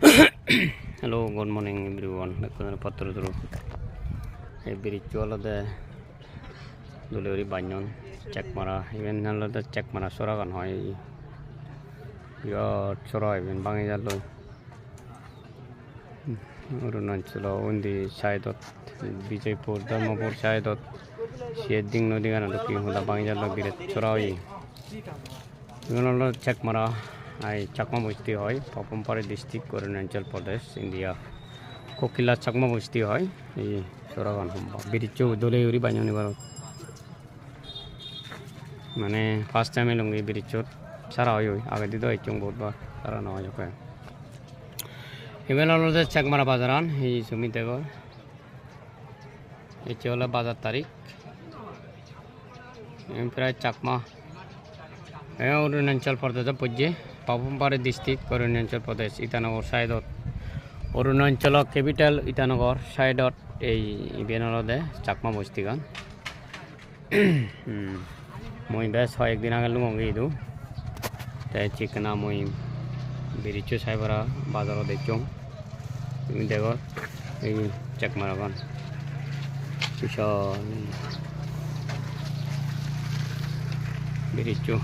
Hello, good morning everyone. Lekon patro dulu. Spiritual ada delivery banyon cek mara. Even nalo ada cek mara sora kan hoy. Ya sora even bangi jalo. Urunachalo undi saidot Vijaypur Dharmapur saidot Sieding nodi kan ada ki hula bangi jalo biret sora hoy. Even nalo cek mara. I Chakma Musti hoy, Papumpare district, Arunachal Pradesh, India. Kokila Chakma Musti hoy, I Soragan Humba. Biricho Dole Uri Banyoni Baro. Mane first time along Biricho Sarayo, Agadido Chung Bodba, Sarano Yoka. Even all the Chakmara Bazaran, he is Sumitego. Echola Bazar Tarik. Emperor Chakma. Arunachal Pradesh Pujje. Papumpare district, Arunachal Pradesh, Itanagar side Arunachal capital, Itanagar side a Benalode, Chakma Mustigan. Moi best hoy ekdin agal lungi du. Te chikna moi birichu saibara bazaro dechong. Tumi dekho ei check maragan. Bisha birichu